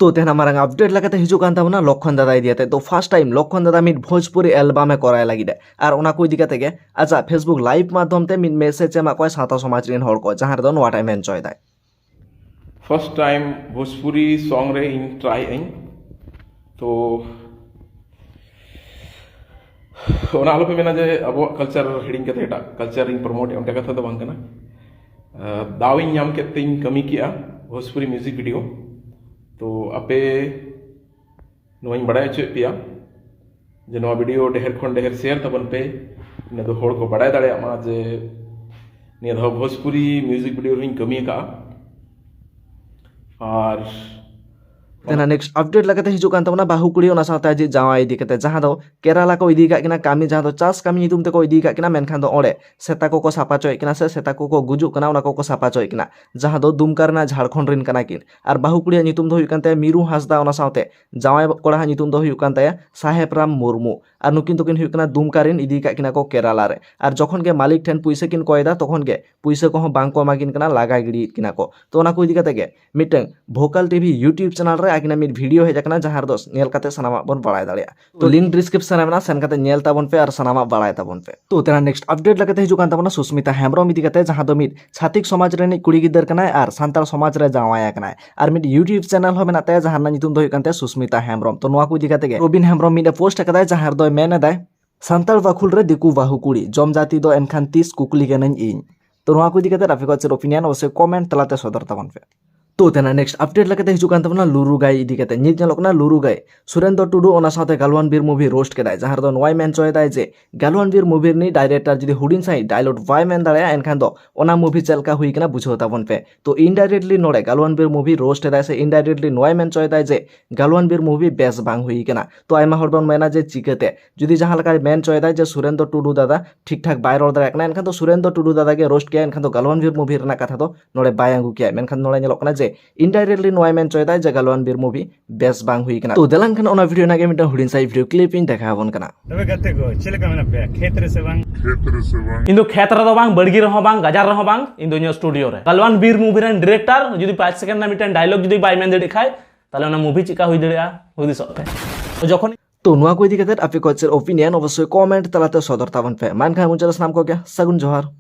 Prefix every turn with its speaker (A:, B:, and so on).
A: तो तेना मारंग अपडेट लगाते हिजू कान ताबना लक्षण दादा इदियाते तो फर्स्ट टाइम लक्षण दादा मिड भोजपुरी एल्बामे कराय लागिदे आर ओना को इदिकाते गे आजा फेसबुक लाइव माध्यम ते मिड मेसेज एमा कोय साता समाज रेन हर को जहां दो नोआ टाइम एन्जॉय दाय
B: फर्स्ट टाइम भोजपुरी सॉन्ग रे इन ट्राई इन तो ओना आलो पे मेना जे अब कल्चर हिडिंग कते एटा कल्चर इन प्रमोट ओंटे कथा दो बांग कना दाविन नाम केते इन कमी किया भोजपुरी म्यूजिक वीडियो तो आपे नोई बड़ाय च पिया जे नोआ वीडियो ढेर खन ढेर शेयर तबन पे ने दो होड़ को बड़ाय दाड़े मा जे ने दो भोजपुरी म्यूजिक वीडियो रिंग कमी का और
A: तेना नेक्स्ट अपडेट लगाते हिजू कान ताबना बाहु कुड़ी ओना साथे जे जावा इदी कते जहां दो केरला को इदी का किना कामी जहां दो चास कामी नितुम ते को इदी का किना मेनखान दो ओड़े सेता को सापा चोय किना से सेता को गुजु कना ओना को सापा चोय किना जहां दो दुमका रना झारखंड रिन कना किन आर बाहु कुड़ी नितुम दो हुयकान ते मीरू हासदा ओना साथे जावाय कोड़ा नितुम दो हुयकान ते साहेब राम मुर्मू आर नुकिन तो किन हुयकाना दुमका रिन इदी का किना को केरला रे आर जखन गे मालिक ठेन पुइसे किन कोयदा तखन गे पुइसे को बांग को मागिन कना लागा गिड़ी किना को तो ओना को इदी काते गे मिटeng भोकाल टीवी यूट्यूब चैनल रे आकिना मिट वीडियो हेजना जहां दो नेल काते सनामा बन बाड़ाय दाड़िया तो लिंक डिस्क्रिप्शन रे मेना सेन काते नेल ताबन पे आर सनामा बाड़ाय ताबन पे तो तेना नेक्स्ट अपडेट लगाते हिजु कान ताबना सुस्मिता हेम्ब्रम इदी काते जहां दो मिट छातिक समाज रे कुड़ी गिदर कनाय आर सांताल समाज रे जावाया कनाय आर मिट यूट्यूब चैनल हो मेनाते जहां ना नितुम दो कानते सुस्मिता हेम्ब्रम तो नोआ को इदी काते गे रोबिन हेम्ब्रम मिट पोस्ट कदाय जहां दो मेन दाय सांताल बाखुल रे दिकु बाहु कुड़ी जम जाति दो एनखान 30 कुकली गनन इन तो नोआ को इदी काते राफिक वाचर ओपिनियन ओसे कमेंट तलाते सदर ताबन पे तो तेना नेक्स्ट अपडेट लगाते हिजू कान ताबना लुरु गाय इदी काते नित नेलोकना लुरु गाय सुरेंद्र टुडू ओना साथे गालवान बीर मूवी रोस्ट केदाय जहां दो नोय मेन चोय दाय जे गालवान बीर मूवी नि डायरेक्टर जदि हुडिन साइ डायलॉग वाय मेन दाड़या एनखान दो ओना मूवी चलका हुई कना बुझो ताबन पे तो इनडायरेक्टली नोडे गालवान बीर मूवी रोस्ट दाय से इनडायरेक्टली नोय मेन चोय दाय जे गालवान बीर मूवी बेस बांग हुई कना तो आयमा हर बन मेना जे चिकेते जदि जहां लका मेन चोय दाय जे सुरेंद्र टुडू दादा ठीक ठाक बाय रोड दाय कना एनखान तो सुरेंद्र टुडू दादा के रोस्ट किया एनखान तो गालवान बीर मूवी रना कथा दो नोडे बाय आंगु किया मेनखान नोडे नेलोकना जे इनडायरेक्टली नोय मेन चोय दाय जे गालवान बीर मूवी बेस बांग हुई कना तो देलां खान ओना वीडियो नागे मिटा हुडिन साइ वीडियो क्लिप इन देखा हबन कना
C: तबे गते को चलेका मेना पे खेत रे से बांग
D: इन दो खेत रे दो बांग बड़गी रे हो बांग गजार रे हो बांग इन दो स्टूडियो रे गालवान बीर मूवी रे डायरेक्टर जदि 5 सेकंड ना मिटन डायलॉग जदि बाय मेन दे देखाय ताले ओना मूवी चिका हुई दड़िया हुदी सते तो जखन
A: तो नुआ को इदी काते आपे कोचर ओपिनियन अवश्य कमेंट तलाते सदर ताबन पे मान खान मुंचल नाम को क्या सगुन जोहार।